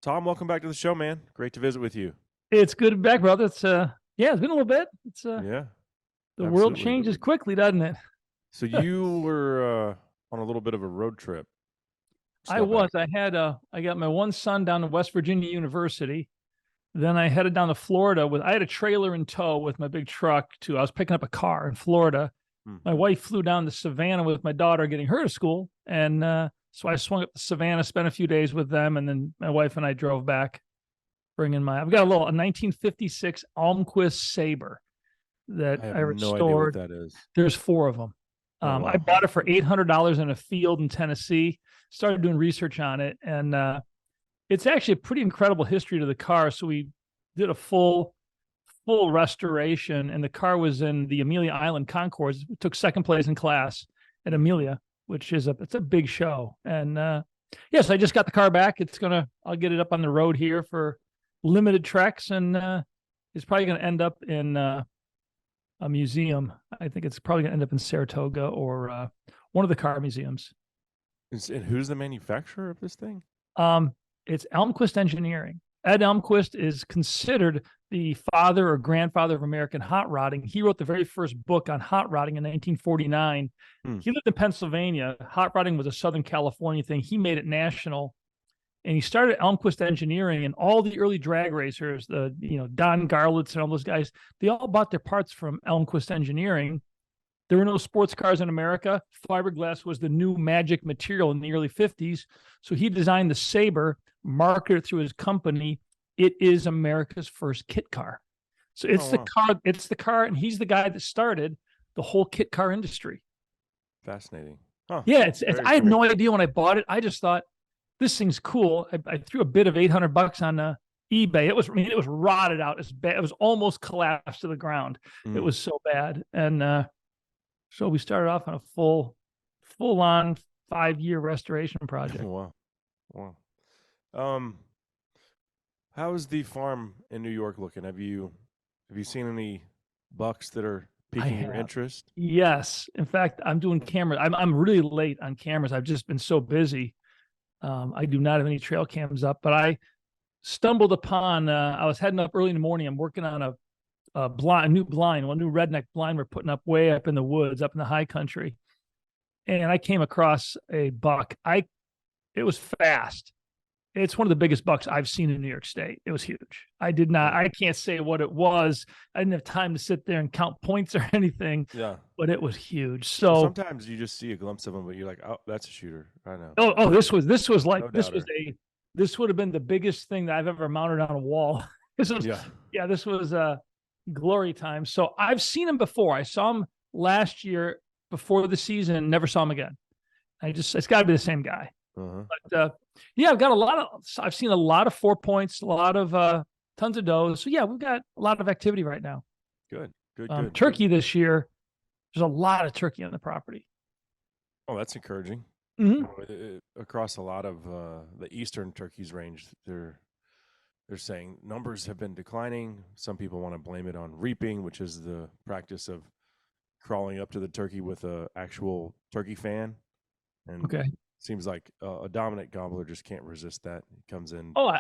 Tom, welcome back to the show, man. Great to visit with you. It's good to be back, brother. It's it's been a little bit. It's Yeah, the world absolutely. changes quickly, doesn't it? So you were on a little bit of a road trip. I Snowback. was. I got my one son down to West Virginia University. Then I headed down to Florida I had a trailer in tow with my big truck I was picking up a car in Florida. My wife flew down to Savannah with my daughter getting her to school. And so I swung up to Savannah, spent a few days with them. And then my wife and I drove back, I've got a 1956 Almquist Sabre that I have I no idea what restored. that is. There's 4 of them. Oh, wow. I bought it for $800 in a field in Tennessee, started doing research on it. And it's actually a pretty incredible history to the car. So we did a full restoration, and the car was in the Amelia Island Concourse. We took second place in class at Amelia, which is it's a big show. And yes, I just got the car back. I'll get it up on the road here for limited treks, and it's probably going to end up in a museum. I think it's probably going to end up in Saratoga or one of the car museums. And who's the manufacturer of this thing? It's Elmquist Engineering. Ed Elmquist is considered the father or grandfather of American hot rodding. He wrote the very first book on hot rodding in 1949. He lived in Pennsylvania. Hot rodding was a Southern California thing. He made it national. And he started Elmquist Engineering, and all the early drag racers, Don Garlitz and all those guys, they all bought their parts from Elmquist Engineering. There were no sports cars in America. Fiberglass was the new magic material in the early 50s. So he designed the Sabre, marketed it through his company. It is America's first kit car. So it's the car, and he's the guy that started the whole kit car industry. Fascinating. Huh. Yeah, I had no idea when I bought it. I just thought, this thing's cool. I threw a bid of $800 on eBay. It was rotted out. It's bad. It was almost collapsed to the ground. It was so bad. And so we started off on a full-on 5-year restoration project. Wow. How's the farm in New York looking? Have you seen any bucks that are piquing your interest? Yes. In fact, I'm doing cameras. I'm really late on cameras. I've just been so busy. I do not have any trail cams up, but I stumbled upon. I was heading up early in the morning. I'm working on a new redneck blind we're putting up way up in the woods, up in the high country. And I came across a buck. It was fast. It's one of the biggest bucks I've seen in New York State. It was huge. I can't say what it was. I didn't have time to sit there and count points or anything. Yeah. But it was huge. So sometimes you just see a glimpse of them, but you're like, oh, that's a shooter. I know. Oh, this would have been the biggest thing that I've ever mounted on a wall. This was glory time. So I've seen him before. I saw him last year before the season, never saw him again. It's got to be the same guy. But I've seen a lot of 4 points, a lot of tons of does. So yeah, we've got a lot of activity right now. Good. Turkey this year, there's a lot of turkey on the property. Oh, that's encouraging. Across a lot of the eastern turkeys range, they're saying numbers have been declining. Some people want to blame it on reaping, which is the practice of crawling up to the turkey with a actual turkey fan. And seems like a dominant gobbler just can't resist that. He comes in. Oh,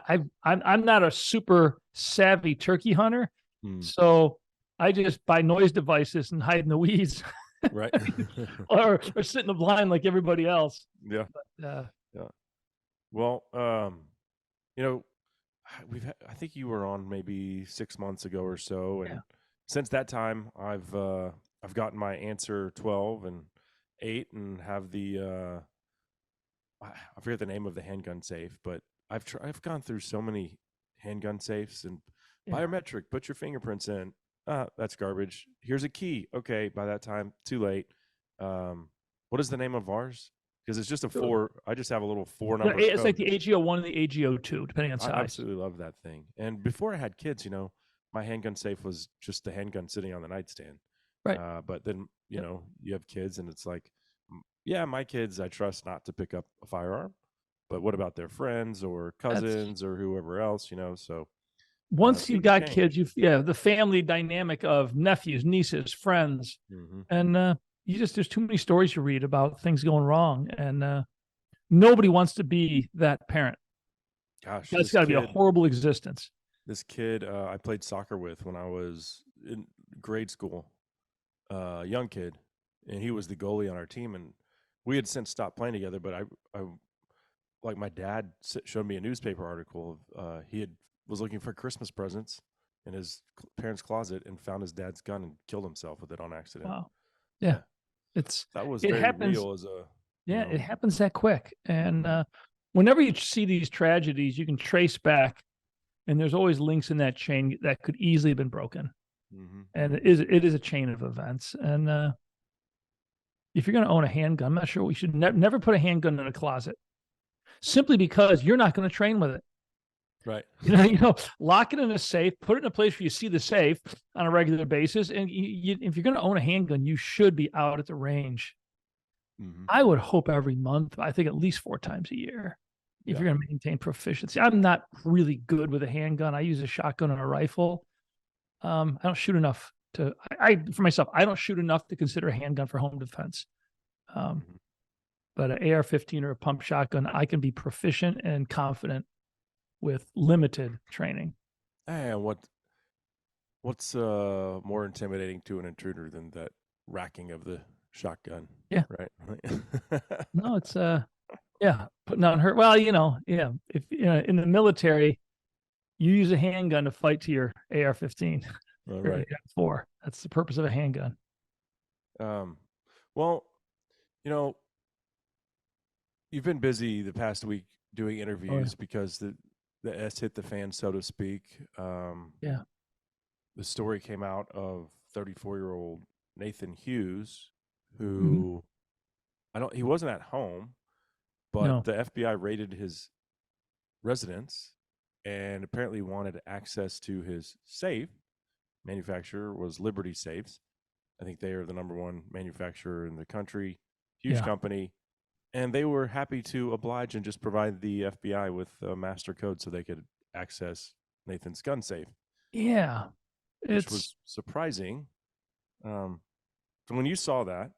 I'm not a super savvy turkey hunter, so I just buy noise devices and hide in the weeds, right? or sit in the blind like everybody else. Yeah. But, yeah. Well, I think you were on maybe 6 months ago or so, and since that time, I've gotten my answer 12 and 8, and have the I forget the name of the handgun safe, but I've gone through so many handgun safes and biometric. Put your fingerprints in. That's garbage. Here's a key. Okay, by that time, too late. What is the name of ours? Because it's just a 4. I just have a little 4 number. It's like the AGO1 and the AGO2, depending on size. I absolutely love that thing. And before I had kids, my handgun safe was just the handgun sitting on the nightstand. Right. But then, you have kids, and it's like, yeah, my kids, I trust not to pick up a firearm. But what about their friends or cousins or whoever else, So once you've got kids, the family dynamic of nephews, nieces, friends, and there's too many stories you read about things going wrong, and nobody wants to be that parent. Gosh, That's got to be a horrible existence. This kid I played soccer with when I was in grade school, young kid, and he was the goalie on our team. And we had since stopped playing together, but I like my dad showed me a newspaper article of was looking for Christmas presents in his parents' closet and found his dad's gun and killed himself with it on accident. Wow. Yeah. That was it very happens, real as a it happens that quick. And whenever you see these tragedies, you can trace back, and there's always links in that chain that could easily have been broken. And it is a chain of events. And if you're going to own a handgun, I'm not sure we should never put a handgun in a closet, simply because you're not going to train with it. Right. Lock it in a safe, put it in a place where you see the safe on a regular basis. And if you're going to own a handgun, you should be out at the range. I would hope every month, I think at least 4 times a year, if you're going to maintain proficiency. I'm not really good with a handgun. I use a shotgun and a rifle. I don't shoot enough for myself, I don't shoot enough to consider a handgun for home defense. But an AR-15 or a pump shotgun, I can be proficient and confident with limited training. And what's more intimidating to an intruder than that racking of the shotgun? Yeah. Right. No, it's putting on her. Well, if in the military, you use a handgun to fight to your AR-15. Right. That's the purpose of a handgun. Well, you've been busy the past week doing interviews because the S hit the fan, so to speak. The story came out of 34-year-old Nathan Hughes, who he wasn't at home, but the FBI raided his residence and apparently wanted access to his safe. Manufacturer was Liberty Safes. I think they are the #1 manufacturer in the country. Huge company. And they were happy to oblige and just provide the FBI with a master code so they could access Nathan's gun safe. Yeah. Which was surprising. So when you saw that,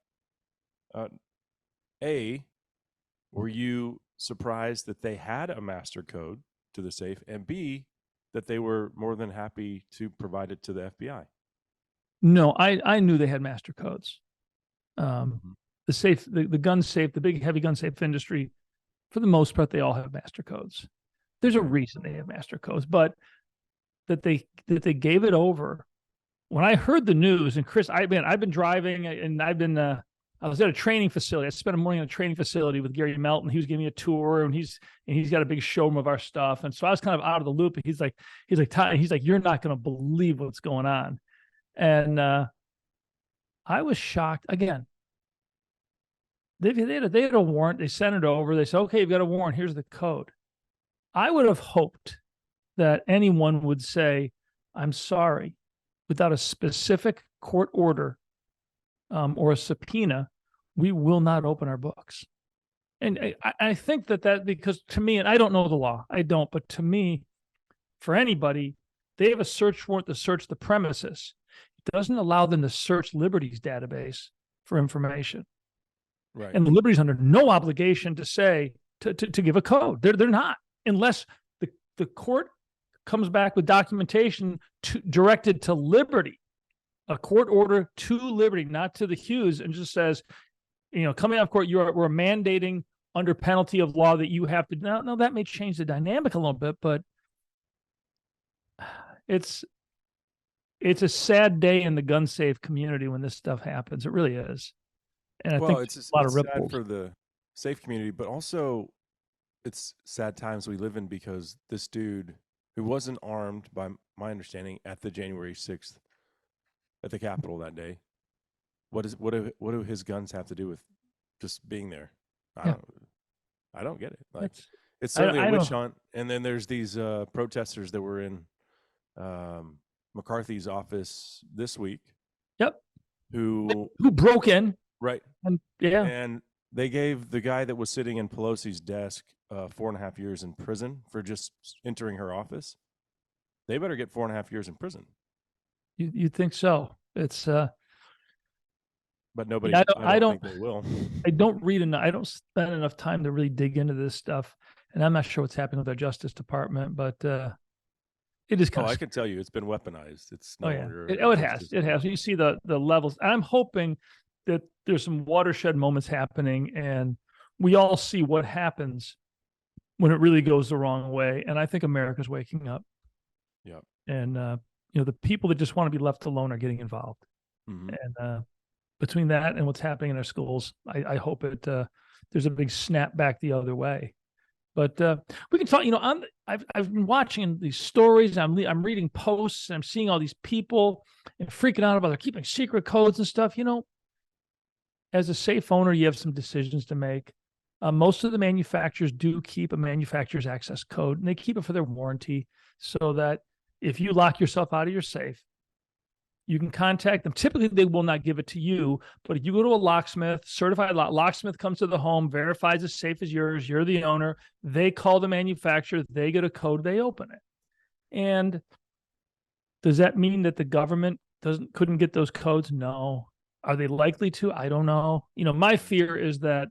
were you surprised that they had a master code to the safe, and B, that they were more than happy to provide it to the FBI? No, I knew they had master codes. The safe, the gun safe, the big heavy gun safe industry, for the most part, they all have master codes. There's a reason they have master codes, but that they gave it over. When I heard the news, and Chris, I've been driving, and I was at a training facility. I spent a morning in a training facility with Gary Melton. He was giving me a tour, and he's got a big showroom of our stuff. And so I was kind of out of the loop. And he's like, you're not going to believe what's going on. And I was shocked again. They had a warrant. They sent it over. They said, okay, you've got a warrant. Here's the code. I would have hoped that anyone would say, I'm sorry, without a specific court order or a subpoena, we will not open our books. And I think that because to me, and I don't know the law, but to me, for anybody, they have a search warrant to search the premises. It doesn't allow them to search Liberty's database for information. Right. And the Liberty's under no obligation to say to give a code. They're not, unless the court comes back with documentation directed to Liberty, a court order to Liberty, not to the Hughes, and just says, coming out of court, we're mandating under penalty of law that you have to. No, that may change the dynamic a little bit, but it's a sad day in the gun safe community when this stuff happens. It really is. And I think it's a lot of ripples for the safe community, but also it's sad times we live in because this dude, who wasn't armed, by my understanding, at the January 6th at the Capitol that day, what do his guns have to do with just being there? I don't get it. Like, it's certainly a witch hunt. And then there's these protesters that were in McCarthy's office this week. Yep. Who broke in. Right. And they gave the guy that was sitting in Pelosi's desk 4.5 years in prison for just entering her office. They better get 4.5 years in prison. You think so? It's but nobody. I don't think they will. I don't read enough. I don't spend enough time to really dig into this stuff. And I'm not sure what's happening with our Justice Department, but it is kind of. I can tell you, it's been weaponized. It's no longer. It has. It has. You see the levels. I'm hoping that there's some watershed moments happening, and we all see what happens when it really goes the wrong way. And I think America's waking up. Yeah. And the people that just want to be left alone are getting involved. Mm-hmm. And between that and what's happening in our schools, I hope there's a big snap back the other way. But we can talk. I've been watching these stories. I'm reading posts. And I'm seeing all these people and freaking out about they're keeping secret codes and stuff. As a safe owner, you have some decisions to make. Most of the manufacturers do keep a manufacturer's access code, and they keep it for their warranty, so that if you lock yourself out of your safe, you can contact them. Typically, they will not give it to you, but if you go to a locksmith, certified locksmith comes to the home, verifies the safe is yours, you're the owner, they call the manufacturer, they get a code, they open it. And does that mean that the government couldn't get those codes? No. Are they likely to? I don't know. My fear is that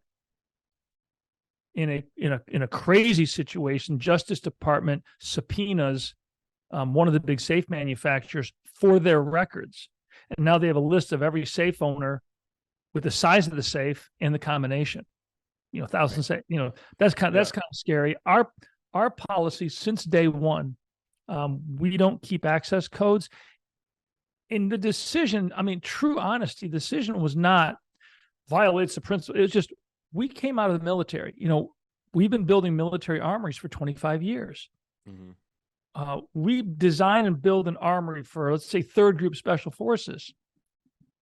in a crazy situation, Justice Department subpoenas one of the big safe manufacturers for their records, and now they have a list of every safe owner with the size of the safe and the combination. Thousands. That's kind of scary. Our policy since day one, we don't keep access codes. In the decision, true honesty, the decision was not violates the principle. It was just we came out of the military. We've been building military armories for 25 years. Mm-hmm. We design and build an armory for, let's say, 3rd Group Special Forces.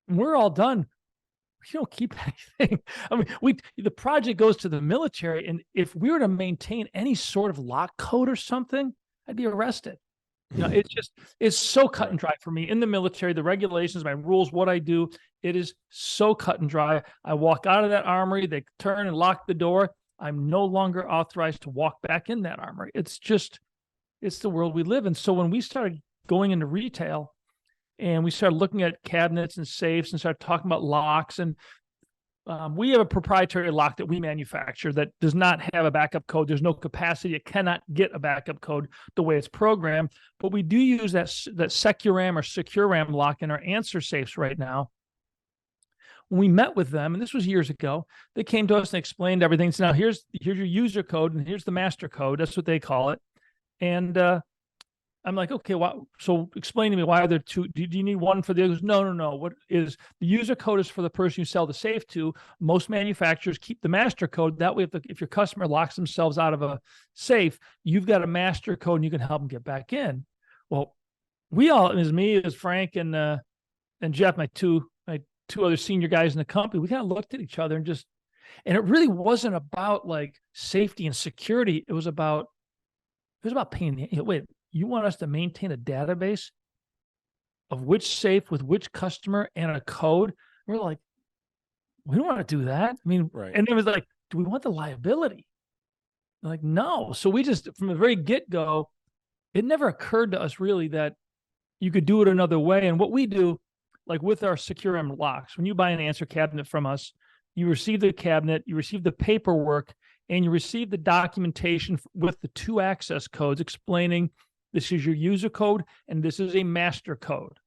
And we're all done. We don't keep anything. The project goes to the military, and if we were to maintain any sort of lock code or something, I'd be arrested. It's so cut and dry for me in the military, the regulations, my rules, what I do, it is so cut and dry. I walk out of that armory, they turn and lock the door. I'm no longer authorized to walk back in that armory. It's the world we live in. So when we started going into retail and we started looking at cabinets and safes and started talking about locks, and we have a proprietary lock that we manufacture that does not have a backup code. There's no capacity. It cannot get a backup code the way it's programmed. But we do use that SecuRAM or SecuRAM lock in our answer safes right now. When we met with them, and this was years ago, they came to us and explained everything. So now here's your user code and here's the master code. That's what they call it. And I'm like, okay, so explain to me, why are there two? Do you need one for the others? No. What is the user code is for the person you sell the safe to. Most manufacturers keep the master code. That way, if your customer locks themselves out of a safe, you've got a master code and you can help them get back in. Well, it was me, it was Frank and Jeff, my two other senior guys in the company. We kind of looked at each other and it really wasn't about like safety and security. It was about paying. Wait, you want us to maintain a database of which safe with which customer and a code? We're like, we don't want to do that. Right. And it was like, do we want the liability? They're like, no. So we just, from the very get-go, it never occurred to us really that you could do it another way. And what we do, like with our SecuRAM locks, when you buy an answer cabinet from us, you receive the cabinet, you receive the paperwork, and you receive the documentation with the 2 access codes explaining this is your user code and this is a master code.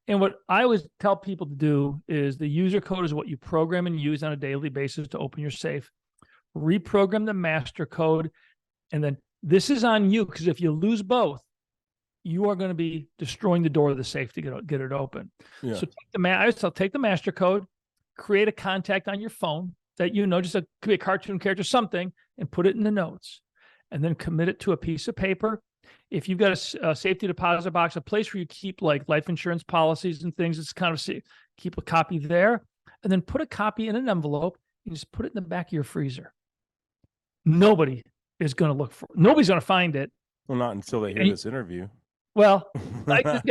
And what I always tell people to do is the user code is what you program and use on a daily basis to open your safe. Reprogram the master code, and then this is on you, because if you lose both, you are going to be destroying the door of the safe to get it open. Yeah. So take the master code, create a contact on your phone that just could be a cartoon character, something, and put it in the notes, and then commit it to a piece of paper. If you've got a safety deposit box, a place where you keep like life insurance policies and things, it's kind of keep a copy there, and then put a copy in an envelope and just put it in the back of your freezer. Nobody's going to find it. Well, not until they hear this interview. Well, but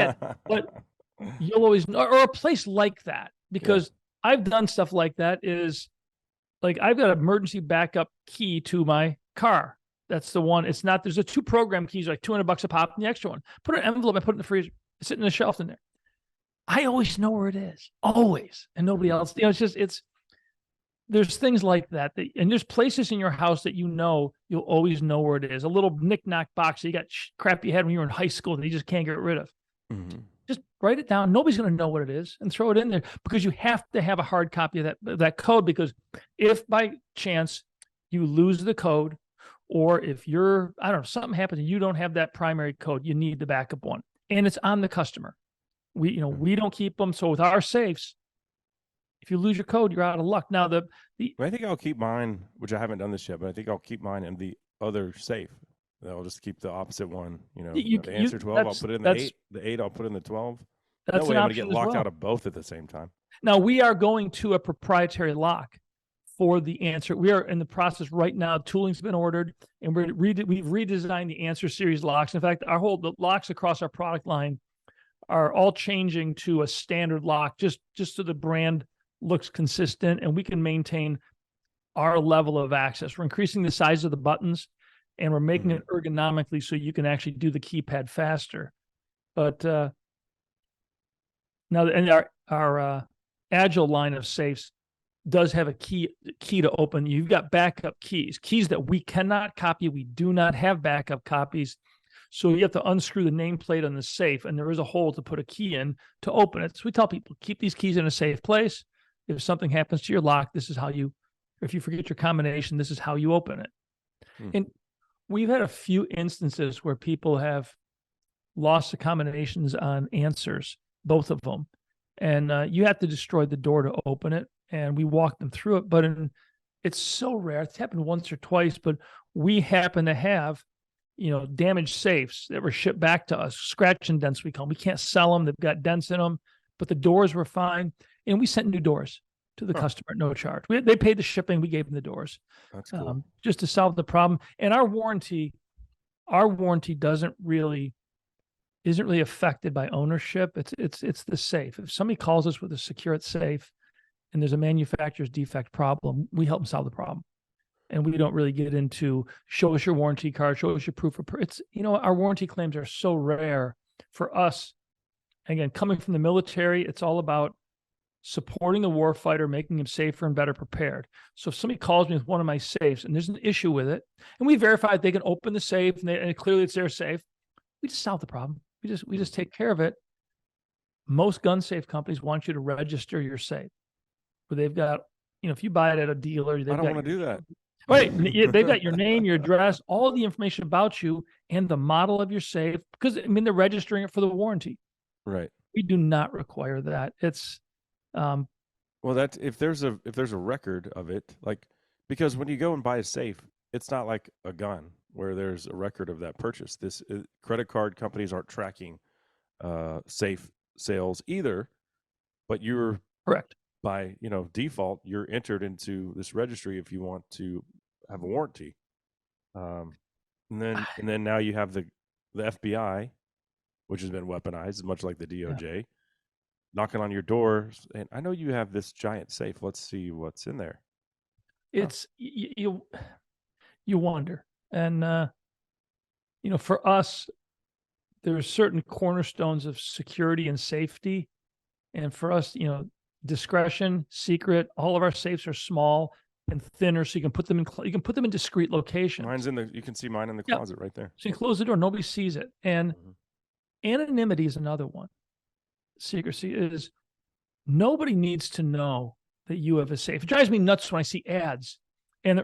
you'll always know, or a place like that, because I've done stuff like that. Is like I've got an emergency backup key to my car. That's the one. It's not. There's a 2 program keys, like $200 a pop, and the extra one. Put an envelope and put it in the freezer. It's sitting in the shelf in there. I always know where it is, always, and nobody else. there's things like that, and there's places in your house that you'll always know where it is. A little knick-knack box that you got crap you had when you were in high school that you just can't get rid of. Mm-hmm. Just write it down. Nobody's going to know what it is, and throw it in there, because you have to have a hard copy of that code, because if by chance you lose the code, or if something happens and you don't have that primary code, you need the backup one, and it's on the customer. We don't keep them. So with our safes, if you lose your code, you're out of luck. Now I think I'll keep mine, which I haven't done this yet, but I think I'll keep mine in the other safe. I'll just keep the opposite one. The answer 12, I'll put it in the 8. The 8, I'll put in the 12. That's no way an I'm going to option get locked as well. out of both at the same time. Now, we are going to a proprietary lock for the answer. We are in the process right now. Tooling's been ordered, and we've redesigned the answer series locks. In fact, the locks across our product line are all changing to a standard lock, just so the brand looks consistent and we can maintain our level of access. We're increasing the size of the buttons, and we're making it ergonomically so you can actually do the keypad faster. But now, and our Agile line of safes does have a key to open. You've got backup keys that we cannot copy. We do not have backup copies. So you have to unscrew the nameplate on the safe, and there is a hole to put a key in to open it. So we tell people, keep these keys in a safe place. If something happens to your lock, this is how if you forget your combination, this is how you open it. And we've had a few instances where people have lost the combinations on answers, both of them. And you have to destroy the door to open it. And we walk them through it. But it's so rare. It's happened once or twice, but we happen to have damaged safes that were shipped back to us, scratch and dents we call them. We can't sell them. They've got dents in them, but the doors were fine. And we sent new doors to the customer at no charge. They paid the shipping. We gave them the doors. That's cool. Just to solve the problem. And our warranty isn't really affected by ownership. It's the safe. If somebody calls us with a secure safe and there's a manufacturer's defect problem, we help them solve the problem. And we don't really get into show us your warranty card, show us your proof of our warranty claims are so rare for us. Again, coming from the military, it's all about supporting the warfighter, making him safer and better prepared. So if somebody calls me with one of my safes and there's an issue with it, and we verify they can open the safe and clearly it's their safe, we just solve the problem. We just take care of it. Most gun safe companies want you to register your safe, where they've got, if you buy it at a dealer, I don't want to do that. Right. They've got your name, your address, all the information about you and the model of your safe, because they're registering it for the warranty. Right. We do not require that. It's well, that's if there's a record of it, because when you go and buy a safe, it's not like a gun where there's a record of that purchase. Credit card companies aren't tracking safe sales either, but you're correct. By default, you're entered into this registry if you want to have a warranty. And then now you have the FBI, which has been weaponized, much like the DOJ, knocking on your doors. And I know you have this giant safe. Let's see what's in there. It's you wonder, and for us, there's certain cornerstones of security and safety, and for us, discretion, secret. All of our safes are small and thinner, so you can put them in discrete locations. Mine's you can see mine in the closet right there. So you close the door, nobody sees it. And anonymity is another one. Secrecy is nobody needs to know that you have a safe. It drives me nuts when I see ads, and I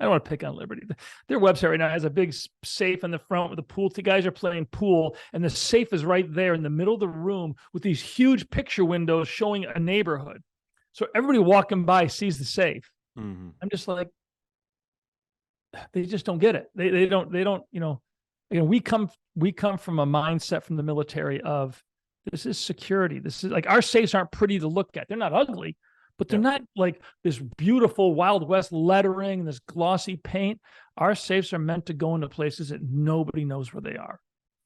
don't want to pick on Liberty. Their website right now has a big safe in the front with the pool. The guys are playing pool, and the safe is right there in the middle of the room with these huge picture windows showing a neighborhood. So everybody walking by sees the safe. I'm just like, they just don't get it. They don't. We come from a mindset from the military of this is security. This is like our safes aren't pretty to look at. They're not ugly, but they're not like this beautiful Wild West lettering, this glossy paint. Our safes are meant to go into places that nobody knows where they are,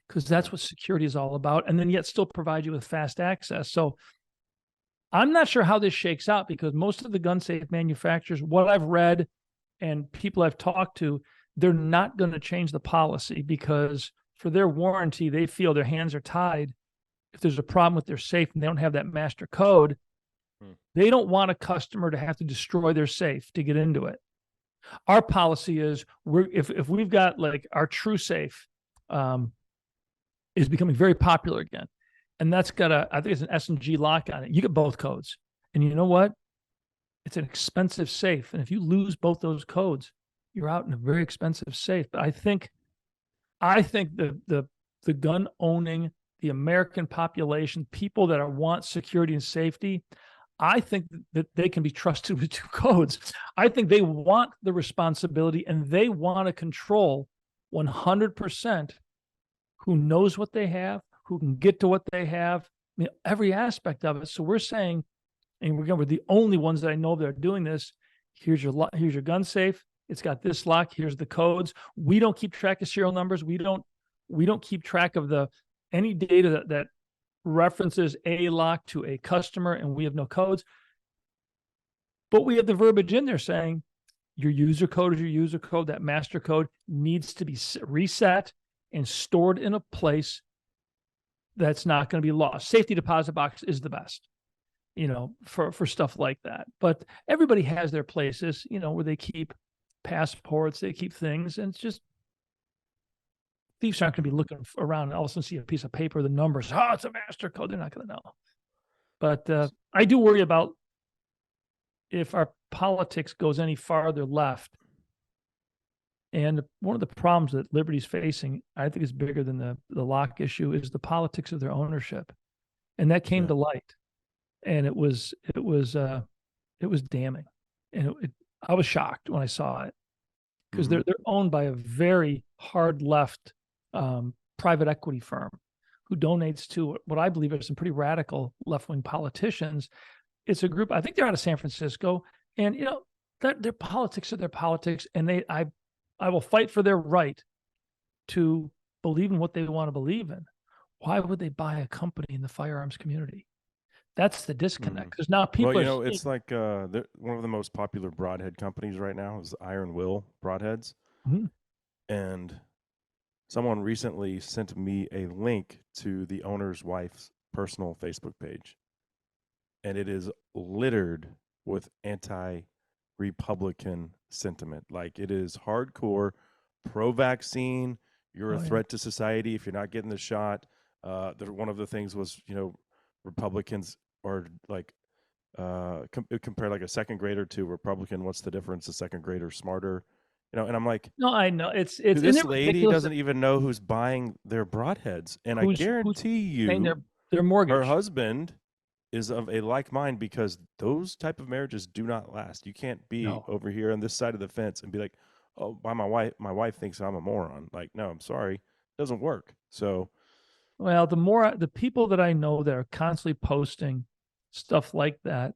because that's what security is all about, and then yet still provide you with fast access. So I'm not sure how this shakes out, because most of the gun safe manufacturers, what I've read and people I've talked to, they're not going to change the policy, because for their warranty, they feel their hands are tied. If there's a problem with their safe and they don't have that master code, They don't want a customer to have to destroy their safe to get into it. Our policy is if we've got like our True Safe is becoming very popular again, and that's got I think it's an S&G lock on it. You get both codes, and you know what? It's an expensive safe, and if you lose both those codes, you're out in a very expensive safe. But I think the gun owning, the American population, people that want security and safety, I think that they can be trusted with 2 codes. I think they want the responsibility and they want to control 100% who knows what they have, who can get to what they have, every aspect of it. So we're saying, and we're the only ones that I know that are doing this. Here's your gun safe. It's got this lock. Here's the codes. We don't keep track of serial numbers. We don't keep track of any data that references a lock to a customer, and we have no codes. But we have the verbiage in there saying your user code is your user code. That master code needs to be reset and stored in a place that's not going to be lost. Safety deposit box is the best, for stuff like that. But everybody has their places, where they keep passports, they keep things, and it's just thieves aren't going to be looking around and all of a sudden see a piece of paper, the numbers. Oh, it's a master code. They're not going to know. But I do worry about if our politics goes any farther left. And one of the problems that Liberty's facing, I think is bigger than the lock issue, is the politics of their ownership. And that came to light. And it was damning. And I was shocked when I saw it, because they're owned by a very hard left private equity firm who donates to what I believe are some pretty radical left-wing politicians. It's a group, I think they're out of San Francisco, and their politics are their politics, and I will fight for their right to believe in what they want to believe in. Why would they buy a company in the firearms community? That's the disconnect, because now people it's like one of the most popular broadhead companies right now is Iron Will Broadheads. And someone recently sent me a link to the owner's wife's personal Facebook page, and it is littered with anti-Republican sentiment. Like, it is hardcore pro-vaccine. You're a threat to society if you're not getting the shot. One of the things was, Republicans are like compare like a second grader to Republican. What's the difference? A second grader smarter, and I'm like, no, I know it's this lady doesn't even know who's buying their broadheads, and I guarantee you their mortgage. Her husband is of a like mind, because those type of marriages do not last. You can't be over here on this side of the fence and be like, oh, my wife thinks I'm a moron. Like, no, I'm sorry, it doesn't work. So, well, the people that I know that are constantly posting stuff like that,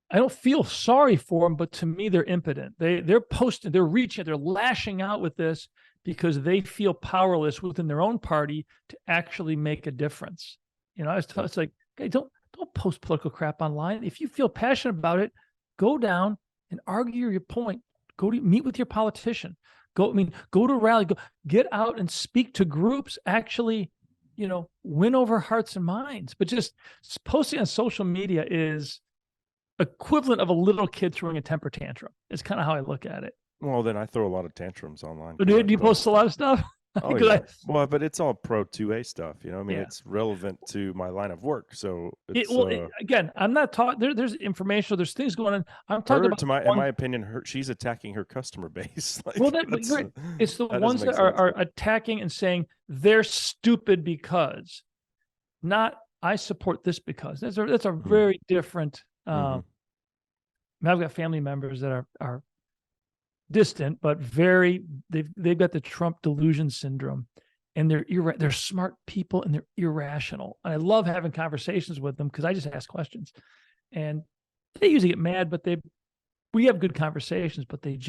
I don't feel sorry for them, but to me, they're impotent. They're posting, they're reaching, they're lashing out with this because they feel powerless within their own party to actually make a difference. It's like, hey, don't post political crap online. If you feel passionate about it, go down and argue your point. Go to meet with your politician. Go to rally. Go get out and speak to groups. Actually, win over hearts and minds. But just posting on social media is equivalent of a little kid throwing a temper tantrum. It's kind of how I look at it. Well, then I throw a lot of tantrums online. Do you post a lot of stuff? Oh, yeah. Well, but it's all pro 2A stuff. It's relevant to my line of work. So again, I'm not talking. There's information. There's things going on. I'm talking about. In my opinion, she's attacking her customer base. Like, it's the ones that are attacking and saying they're stupid because, not I support this because. That's a very different. I've got family members that are distant, but they've got the Trump delusion syndrome, and they're smart people and they're irrational. And I love having conversations with them because I just ask questions, and they usually get mad, but we have good conversations, but they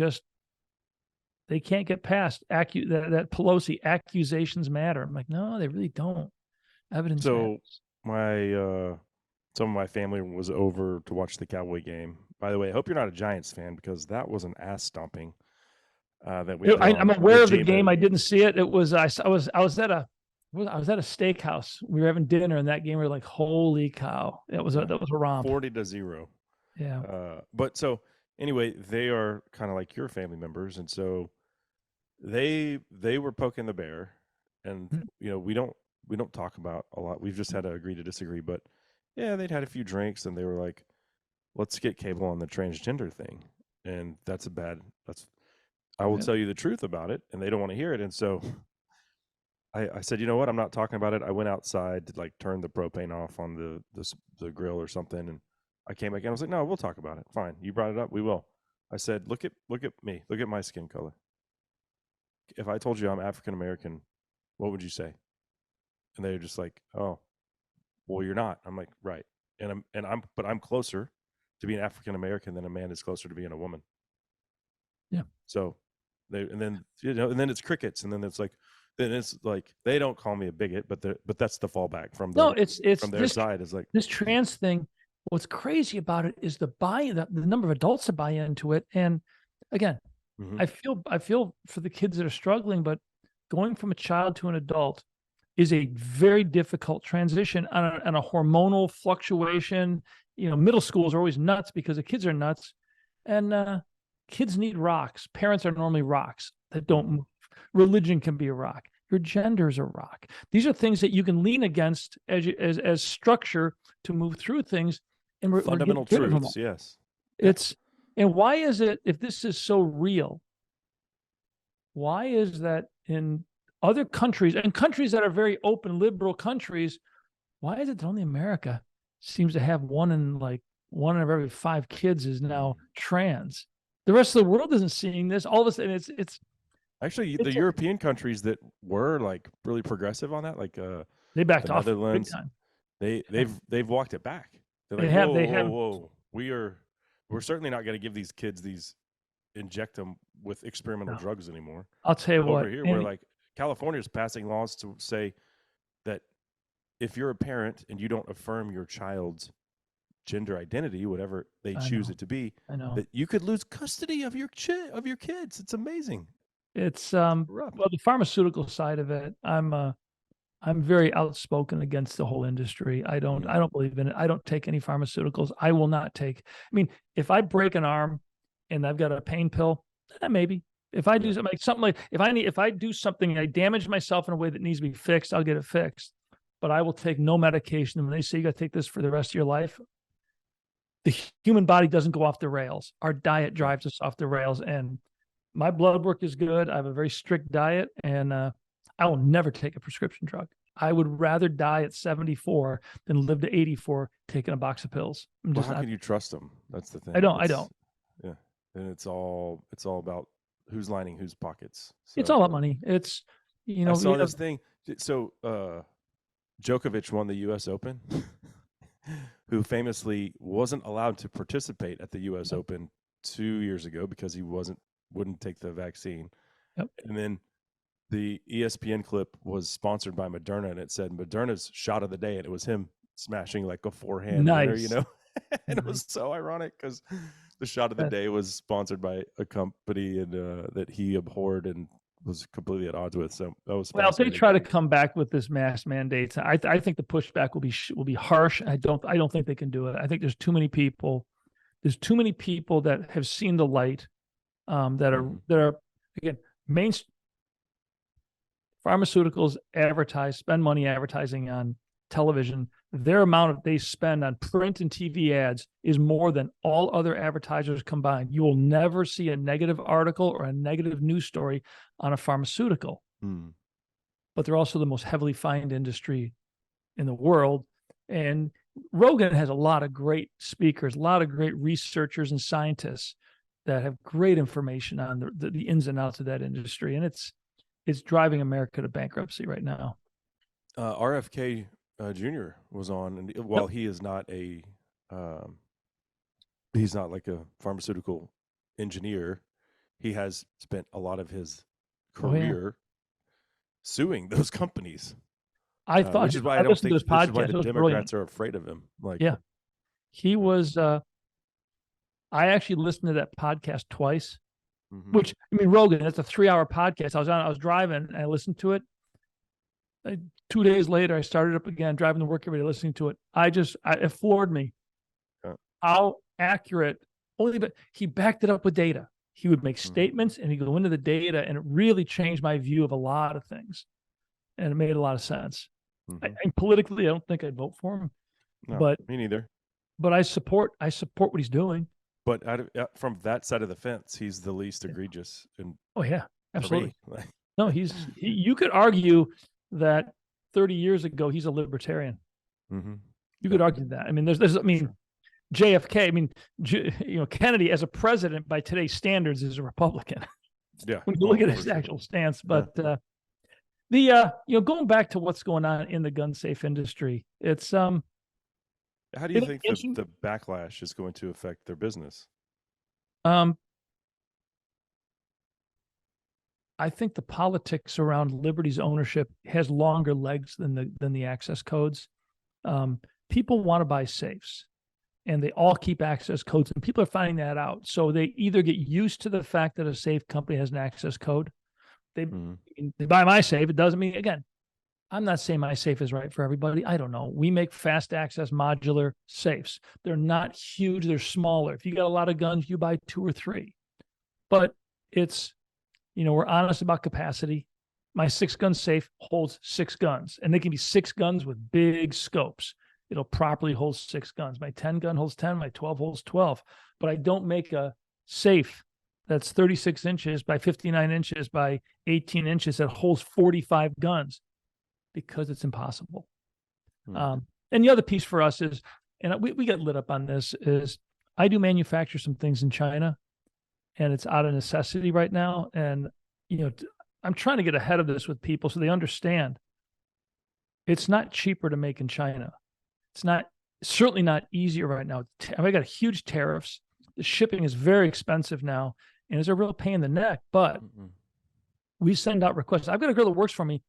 can't get past that Pelosi accusations matter. I'm like, no, they really don't. Evidence. So some of my family was over to watch the Cowboy game. By the way, I hope you're not a Giants fan, because that was an ass stomping. I'm aware of the game. I didn't see it. It was I was at I was at a steakhouse. We were having dinner, and that game, we were like, "Holy cow!" That was a romp. 40-0. Yeah. But so anyway, they are kind of like your family members, and so they were poking the bear, and we don't talk about a lot. We've just had to agree to disagree. But yeah, they'd had a few drinks, and they were like, "Let's get cable on the transgender thing," and I will tell you the truth about it, and they don't want to hear it, and so. I said, you know what? I'm not talking about it. I went outside to like turn the propane off on the grill or something, and I came back and I was like, no, we'll talk about it. Fine, you brought it up, we will. I said, look at me, look at my skin color. If I told you I'm African American, what would you say? And they were just like, oh, well, you're not. I'm like, right, but I'm closer to being African American than a man is closer to being a woman. Yeah. So, and then it's crickets, and then it's like. Then it's like they don't call me a bigot, but that's the fallback from their side is like this trans thing. What's crazy about it is the number of adults that buy into it. And again, I feel for the kids that are struggling, but going from a child to an adult is a very difficult transition on a hormonal fluctuation. Middle schools are always nuts because the kids are nuts, and kids need rocks. Parents are normally rocks that don't move. Religion can be a rock. Your gender is a rock. These are things that you can lean against as structure to move through things. And fundamental truths, yes. And why is it, if this is so real, why is that in other countries and countries that are very open, liberal countries, why is it that only America seems to have one in every 5 kids is now trans? The rest of the world isn't seeing this. All of a sudden, it's actually the European countries that were like really progressive on that, like they backed off. Netherlands, they've walked it back. They're like, whoa. We're certainly not going to give these kids inject them with experimental drugs anymore. I'll tell you what. Over here, we're like California's passing laws to say that if you're a parent and you don't affirm your child's gender identity, whatever they choose it to be, that you could lose custody of your kids. It's amazing. It's well, the pharmaceutical side of it, I'm very outspoken against the whole industry. I don't believe in it. I don't take any pharmaceuticals. I will not take. I mean, if I break an arm and I've got a pain pill, maybe. If I do something like if I do something, I damage myself in a way that needs to be fixed, I'll get it fixed. But I will take no medication. And when they say you got to take this for the rest of your life, the human body doesn't go off the rails. Our diet drives us off the rails, and my blood work is good. I have a very strict diet, and I will never take a prescription drug. I would rather die at 74 than live to 84 taking a box of pills. How can you trust them? That's the thing. I don't. Yeah, and it's all about who's lining whose pockets. So, it's all about money. It's I saw this thing. So Djokovic won the U.S. Open, who famously wasn't allowed to participate at the U.S. Open 2 years ago because he wouldn't take the vaccine. Yep. And then the ESPN clip was sponsored by Moderna, and it said Moderna's shot of the day, and it was him smashing like a forehand winner, and it was so ironic because the shot of the day was sponsored by a company and that he abhorred and was completely at odds with. So that was well. If they try to come back with this mask mandates, I think the pushback will be harsh. I don't think they can do it. I think there's too many people. There's too many people that have seen the light. That are again pharmaceuticals spend money advertising on television. Their amount they spend on print and TV ads is more than all other advertisers combined. You will never see a negative article or a negative news story on a pharmaceutical. But they're also the most heavily financed industry in the world. And Rogan has a lot of great speakers, a lot of great researchers and scientists that have great information on the ins and outs of that industry. And it's driving America to bankruptcy right now. RFK Jr. was on, and while he is not he's not like a pharmaceutical engineer, he has spent a lot of his career suing those companies. I thought, which is why I don't think the Democrats are afraid of him. He was. I actually listened to that podcast twice, which, I mean, Rogan, that's a 3-hour podcast. I was driving and I listened to it. 2 days later, I started up again, driving to work every day, listening to it. It floored me how accurate, but he backed it up with data. He would make statements and he'd go into the data, and it really changed my view of a lot of things. And it made a lot of sense. And politically, I don't think I'd vote for him. No, but me neither. But I support what he's doing. But from that side of the fence, he's the least egregious. And oh yeah, absolutely. No, you could argue that 30 years ago he's a libertarian. You could argue that. I mean, there's JFK. I mean, Kennedy as a president by today's standards is a Republican. Yeah, when you look at his actual stance. But going back to what's going on in the gun safe industry, it's How do you think the backlash is going to affect their business? I think the politics around Liberty's ownership has longer legs than the access codes. People want to buy safes, and they all keep access codes, and people are finding that out. So they either get used to the fact that a safe company has an access code. They buy my safe. It doesn't mean, again, I'm not saying my safe is right for everybody. I don't know. We make fast access modular safes. They're not huge. They're smaller. If you got a lot of guns, you buy 2 or 3. But it's, we're honest about capacity. My 6-gun safe holds 6 guns, and they can be 6 guns with big scopes. It'll properly hold 6 guns. My 10-gun holds 10. My 12 holds 12. But I don't make a safe that's 36 inches by 59 inches by 18 inches that holds 45 guns, because it's impossible. And the other piece for us is, and we get lit up on this, is I do manufacture some things in China, and it's out of necessity right now. And, I'm trying to get ahead of this with people so they understand it's not cheaper to make in China. It's certainly not easier right now. I got huge tariffs. The shipping is very expensive now, and it's a real pain in the neck, but we send out requests. I've got a girl that works for me.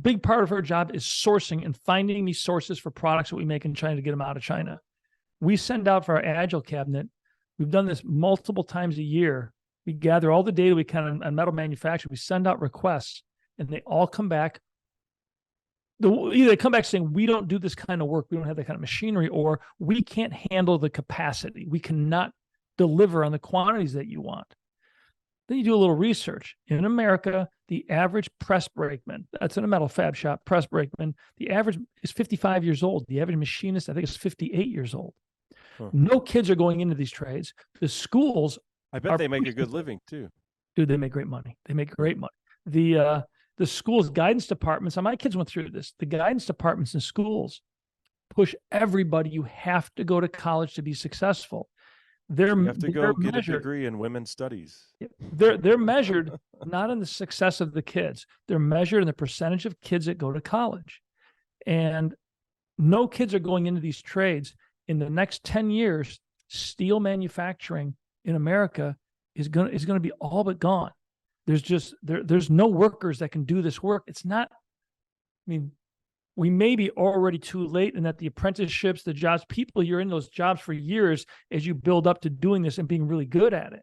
Big part of her job is sourcing and finding me sources for products that we make in China to get them out of China. We send out for our Agile cabinet. We've done this multiple times a year. We gather all the data we can on metal manufacturing. We send out requests, and they all come back. Either they come back saying, we don't do this kind of work, we don't have that kind of machinery, or we can't handle the capacity. We cannot deliver on the quantities that you want. Then you do a little research. In America, the average press brakeman, that's in a metal fab shop, press brakeman, the average is 55 years old. The average machinist, I think, is 58 years old. No kids are going into these trades. The schools, I bet they make a good living too. Dude, they make great money. They make great money. The schools' guidance departments, and my kids went through this, the guidance departments in schools push everybody. You have to go to college to be successful. You have to go get a degree in women's studies. They're measured not in the success of the kids. They're measured in the percentage of kids that go to college. And no kids are going into these trades. In the next 10 years, steel manufacturing in America is going to be all but gone. There's no workers that can do this work. It's not, we may be already too late, in that the apprenticeships, the jobs, you're in those jobs for years as you build up to doing this and being really good at it.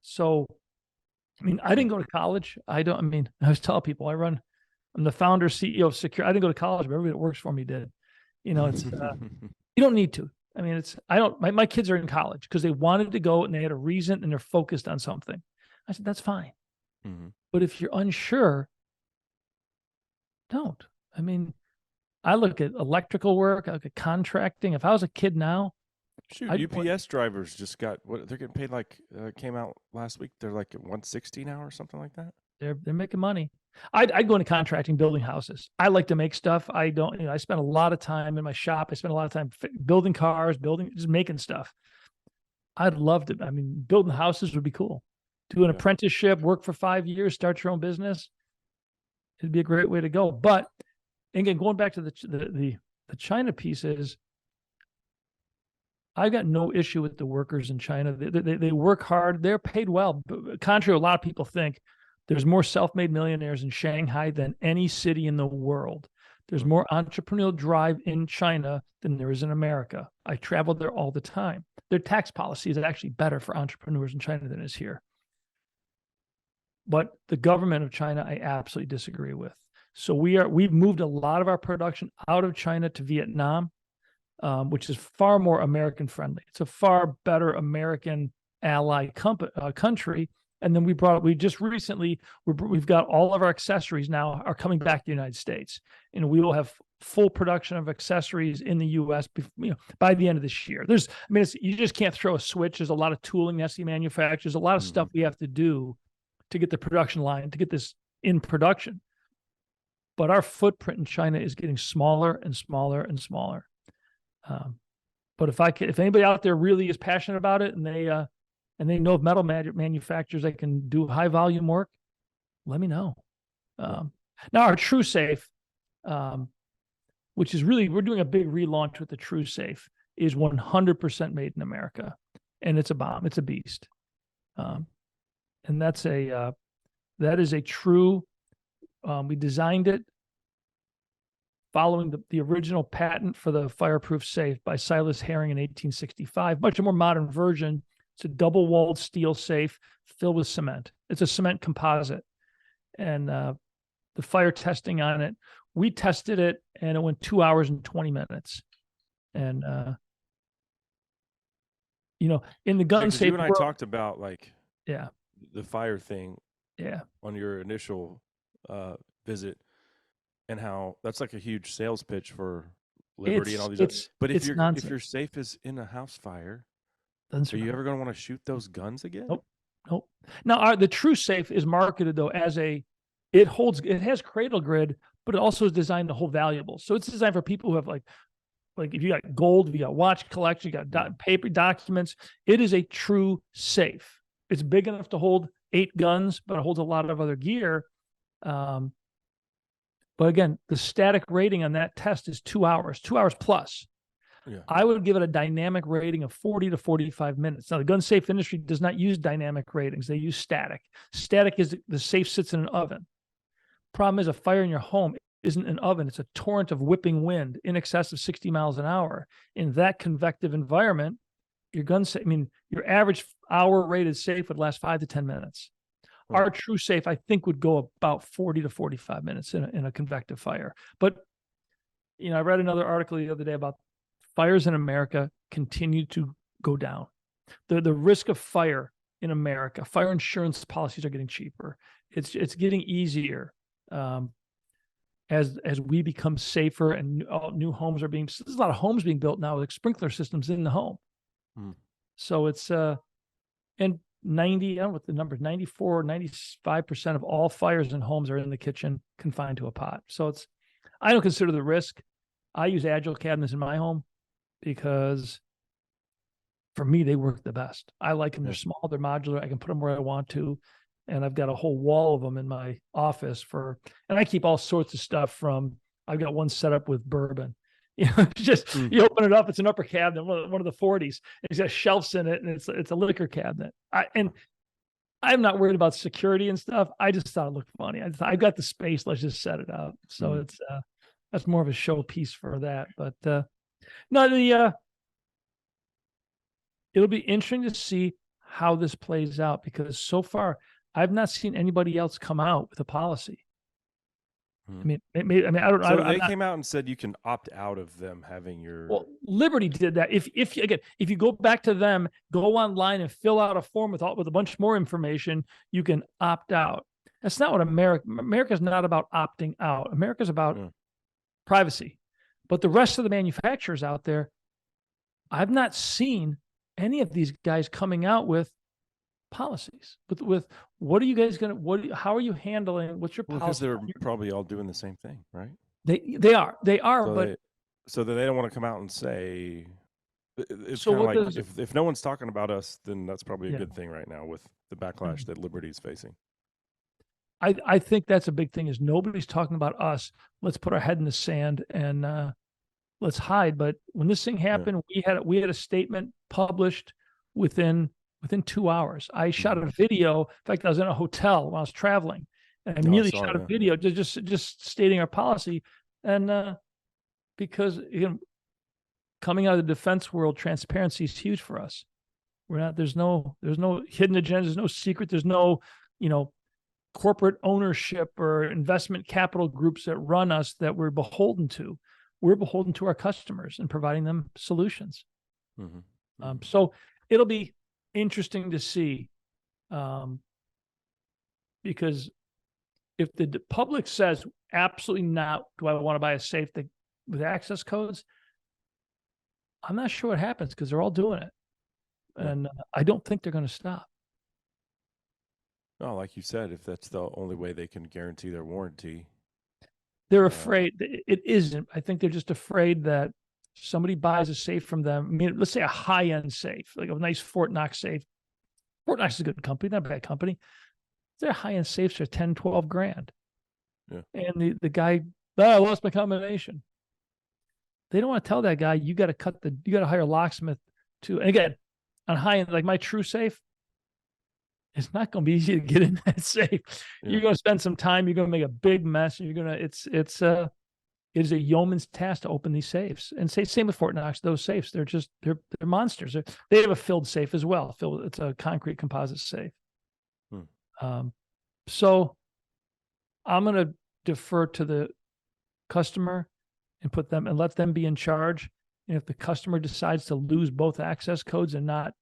So, I didn't go to college. I always tell people I'm the founder, CEO of Secure. I didn't go to college, but everybody that works for me did. It's, you don't need to. My kids are in college because they wanted to go and they had a reason and they're focused on something. I said, that's fine. But if you're unsure, don't. I look at electrical work. I look at contracting. If I was a kid now, UPS drivers just got what they're getting paid. Like came out last week. They're like at $160 an hour or something like that. They're making money. I'd go into contracting, building houses. I like to make stuff. I spend a lot of time in my shop. I spend a lot of time building cars, just making stuff. I'd love to. Building houses would be cool. Do an apprenticeship, work for 5 years, start your own business. It'd be a great way to go. But again, going back to the China piece is, I've got no issue with the workers in China. They work hard. They're paid well. But contrary to a lot of people think, there's more self-made millionaires in Shanghai than any city in the world. There's more entrepreneurial drive in China than there is in America. I travel there all the time. Their tax policy is actually better for entrepreneurs in China than it is here. But the government of China, I absolutely disagree with. So we've moved a lot of our production out of China to Vietnam, which is far more American friendly. It's a far better American ally country. And then we just recently, we've got all of our accessories now are coming back to the United States, and we will have full production of accessories in the U.S. By the end of this year. You just can't throw a switch. There's a lot of tooling that manufacturers. There's a lot of stuff we have to do to get the production line, to get this in production. But our footprint in China is getting smaller and smaller and smaller. But if anybody out there really is passionate about it, and they know of metal manufacturers that can do high volume work, let me know. Now our True Safe, which is really, we're doing a big relaunch with the True Safe, is 100% made in America, and it's a bomb. It's a beast. And that is a true, we designed it following the original patent for the fireproof safe by Silas Herring in 1865, much more modern version. It's a double-walled steel safe filled with cement. It's a cement composite. And the fire testing on it, we tested it, and it went 2 hours and 20 minutes. And, in the gun safe you and I talked about, the fire thing on your initial visit, and how that's like a huge sales pitch for Liberty and all these. But if your safe is in a house fire, are you ever going to want to shoot those guns again? Nope. Now the True Safe is marketed though as it has cradle grid, but it also is designed to hold valuables. So it's designed for people who have like if you got gold, if you got watch collection, you got paper documents. It is a true safe. It's big enough to hold 8 guns, but it holds a lot of other gear. But again, the static rating on that test is 2 hours plus. Yeah. I would give it a dynamic rating of 40 to 45 minutes. Now, the gun safe industry does not use dynamic ratings. They use static. Static is the safe sits in an oven. Problem is, a fire in your home isn't an oven. It's a torrent of whipping wind in excess of 60 miles an hour. In that convective environment, your average hour rated safe would last 5 to 10 minutes. Our True Safe, I think, would go about 40 to 45 minutes in a convective fire. But, I read another article the other day about fires in America continue to go down. The risk of fire in America, fire insurance policies are getting cheaper. It's getting easier as we become safer, and new homes are there's a lot of homes being built now with sprinkler systems in the home. So it's and 90, I don't know what the number, 94, 95% of all fires in homes are in the kitchen, confined to a pot. So I don't consider the risk. I use Agile cabinets in my home because for me, they work the best. I like them. They're small, they're modular. I can put them where I want to. And I've got a whole wall of them in my office and I keep all sorts of stuff I've got one set up with bourbon. You open it up, it's an upper cabinet, one of the 40s. It's got shelves in it, and it's a liquor cabinet. I'm not worried about security and stuff. I just thought it looked funny. I've got the space. Let's just set it up. So that's more of a showpiece for that. But it'll be interesting to see how this plays out, because so far I've not seen anybody else come out with a policy. I don't know. So they came out and said you can opt out of them having your. Well, Liberty did that. If you go back to them, go online and fill out a form with a bunch more information, you can opt out. That's not what America's not about opting out. America's about privacy. But the rest of the manufacturers out there, I've not seen any of these guys coming out with policies with what are you guys how are you handling, what's your policy? Because they're probably all doing the same thing, right? They are so that they don't want to come out and say it's kind of like if no one's talking about us, then that's probably a good thing right now with the backlash that Liberty's facing. I think that's a big thing, is nobody's talking about us. Let's put our head in the sand and let's hide. But when this thing happened, we had a statement published within 2 hours. I shot a video. In fact, I was in a hotel when I was traveling, and I immediately shot a video just stating our policy. And because coming out of the defense world, transparency is huge for us. There's no hidden agenda. There's no secret. There's no, corporate ownership or investment capital groups that run us that we're beholden to. We're beholden to our customers and providing them solutions. So it'll be interesting to see, because if the public says absolutely not, do I want to buy a safe with access codes? I'm not sure what happens because they're all doing it, and I don't think they're going to stop. No, like you said, if that's the only way they can guarantee their warranty, they're afraid. It isn't. I think they're just afraid that somebody buys a safe from them. I mean, let's say a high-end safe, like a nice Fort Knox safe. Fort Knox is a good company, not a bad company. Their high-end safes are 10, 12 grand. Yeah. And the guy, I lost my combination. They don't want to tell that guy, you got to hire a locksmith to, and again, on high-end, like my True Safe, it's not going to be easy to get in that safe. Yeah. You're going to spend some time. You're going to make a big mess. And it is a yeoman's task to open these safes. And same with Fort Knox. Those safes, they're monsters. They have a filled safe as well. It's a concrete composite safe. So I'm going to defer to the customer and let them be in charge. And if the customer decides to lose both access codes and not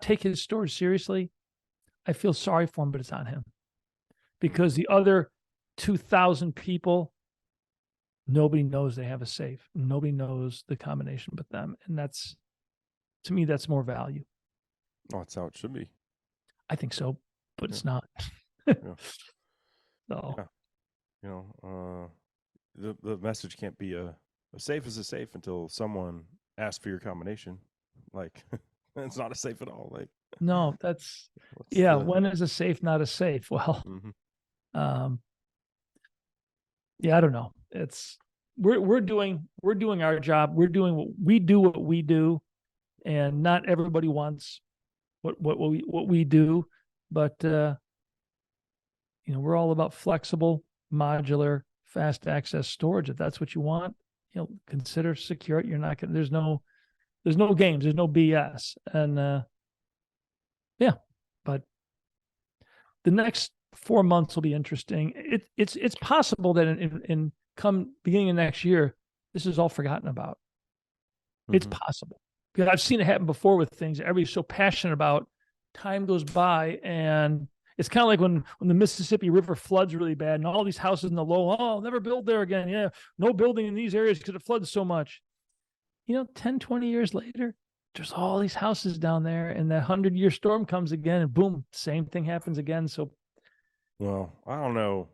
take his storage seriously, I feel sorry for him, but it's on him, because the other 2,000 people, nobody knows they have a safe. Nobody knows the combination but them. And to me, that's more value. Oh, that's how it should be. I think so, but it's not. So, the message can't be a safe is a safe until someone asks for your combination. Like, it's not a safe at all. Like, no, when is a safe not a safe? Well, I don't know. We're doing our job. We're doing what we do, and not everybody wants what we do, but we're all about flexible, modular, fast access storage. If that's what you want, consider secure. You're not going. There's no games. There's no BS. And but the next 4 months will be interesting. It's possible that in come beginning of next year, this is all forgotten about. It's possible, because I've seen it happen before with things that everybody's so passionate about. Time goes by, and it's kind of like when the Mississippi River floods really bad, and all these houses in the low, I'll never build there again. Yeah, no building in these areas because it floods so much. 10, 20 years later, there's all these houses down there, and that 100-year storm comes again, and boom, same thing happens again. So, well, I don't know.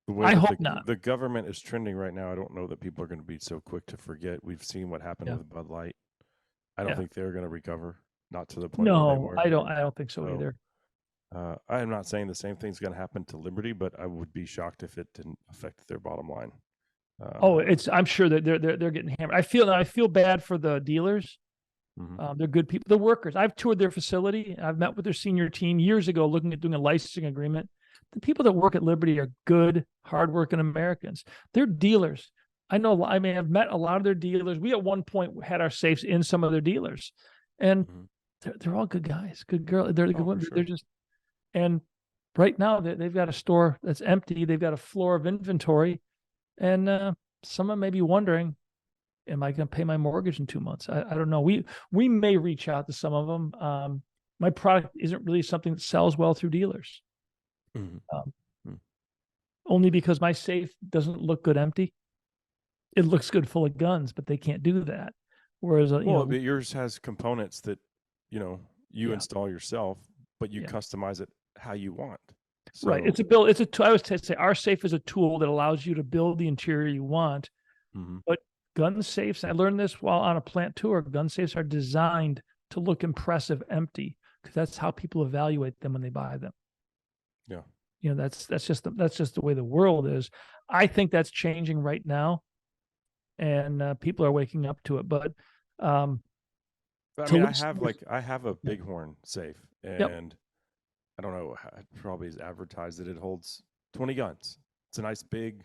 The way I hope not. The government is trending right now, I don't know that people are going to be so quick to forget. We've seen what happened with Bud Light. I don't think they're going to recover, not to the point. No, I don't think so either. I am not saying the same thing's going to happen to Liberty, but I would be shocked if it didn't affect their bottom line. I'm sure that they're getting hammered. I feel bad for the dealers. They're good people. The workers, I've toured their facility. I've met with their senior team years ago, looking at doing a licensing agreement. The people that work at Liberty are good, hardworking Americans. They're dealers. I have met a lot of their dealers. We at one point had our safes in some of their dealers, and they're all good guys, good girls. They're good women. Sure. They're just, and right now they've got a store that's empty. They've got a floor of inventory, and someone may be wondering, am I going to pay my mortgage in 2 months? I don't know. We may reach out to some of them. My product isn't really something that sells well through dealers. Only because my safe doesn't look good empty. It looks good full of guns, but they can't do that. Whereas, yours has components that, you install yourself, but you customize it how you want. So, right. It's a build. I would say our safe is a tool that allows you to build the interior you want. But gun safes, I learned this while on a plant tour, gun safes are designed to look impressive empty, because that's how people evaluate them when they buy them. Yeah. That's just the way the world is. I think that's changing right now, and people are waking up to it. But I have a Bighorn safe, and I don't know, it probably is advertised that it holds 20 guns. It's a nice big,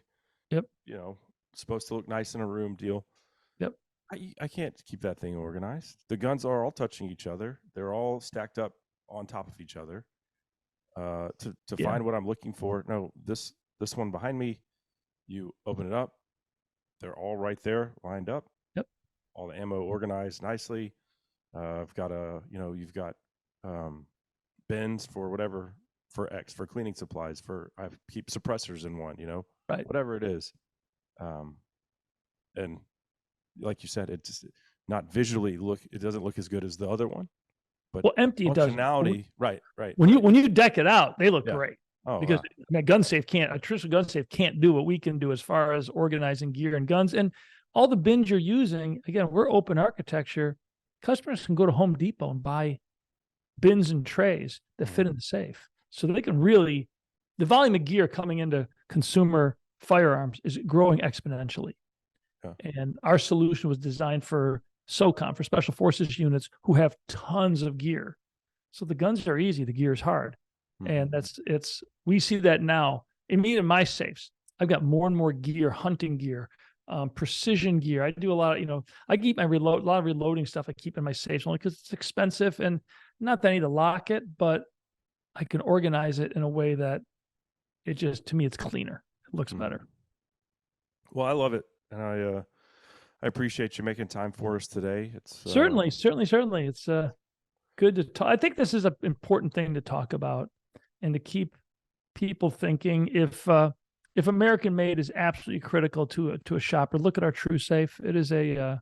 supposed to look nice in a room deal. Yep. I can't keep that thing organized. The guns are all touching each other. They're all stacked up on top of each other. to find what I'm looking for. No, this one behind me, you open it up, they're all right there, lined up. Yep. All the ammo organized nicely. I've got you've got bins for whatever, for cleaning supplies, I keep suppressors in one, right, whatever it is. And like you said, it just not visually it doesn't look as good as the other one, but empty it does. Functionality, right. When you deck it out, they look great. Oh, because a traditional gun safe can't do what we can do as far as organizing gear and guns. And all the bins you're using, again, we're open architecture. Customers can go to Home Depot and buy bins and trays that fit in the safe. So they can really, the volume of gear coming into consumer firearms is growing exponentially. Yeah. And our solution was designed for SOCOM, for Special Forces units who have tons of gear. So the guns are easy, the gear is hard. And we see that now. In my safes, I've got more and more gear, hunting gear, precision gear. I do a lot of, I keep a lot of reloading stuff I keep in my safes only because it's expensive, and not that I need to lock it, but I can organize it in a way that it just, to me, it's cleaner. It looks better. Well, I love it. And I appreciate you making time for us today. It's certainly. It's good to talk. I think this is an important thing to talk about and to keep people thinking. If American made is absolutely critical to a shopper, look at our True Safe. It is a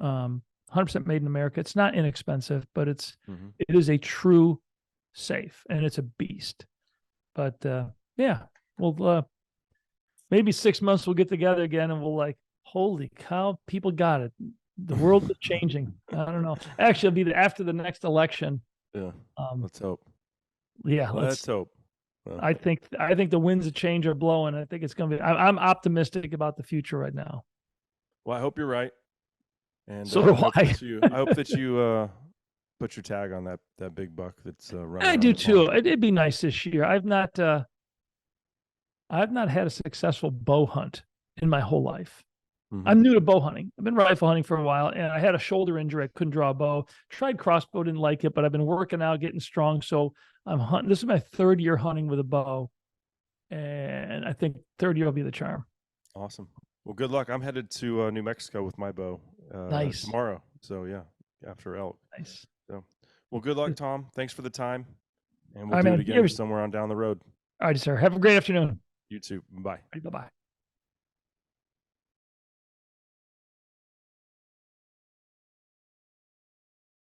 100% made in America. It's not inexpensive, but it is a true safe, and it's a beast. But we'll maybe 6 months we'll get together again and we'll like, holy cow, people got it. The world is changing. I don't know. Actually, it'll be after the next election. Yeah. Let's hope. Yeah. Let's hope. Well, I think the winds of change are blowing. I think it's going to be, I'm optimistic about the future right now. Well, I hope you're right. And so do I. I hope that you put your tag on that big buck that's running. I do too. It'd be nice this year. I've not had a successful bow hunt in my whole life. I'm new to bow hunting. I've been rifle hunting for a while, and I had a shoulder injury. I couldn't draw a bow. Tried crossbow, didn't like it, but I've been working out, getting strong. So I'm hunting. This is my 3rd year hunting with a bow, and I think 3rd year will be the charm. Awesome. Well, good luck. I'm headed to New Mexico with my bow nice tomorrow. So yeah, after elk. Nice. So, well, good luck, Tom. Thanks for the time, and we'll do it again somewhere on down the road. All right, sir. Have a great afternoon. You too. Bye. Bye-bye.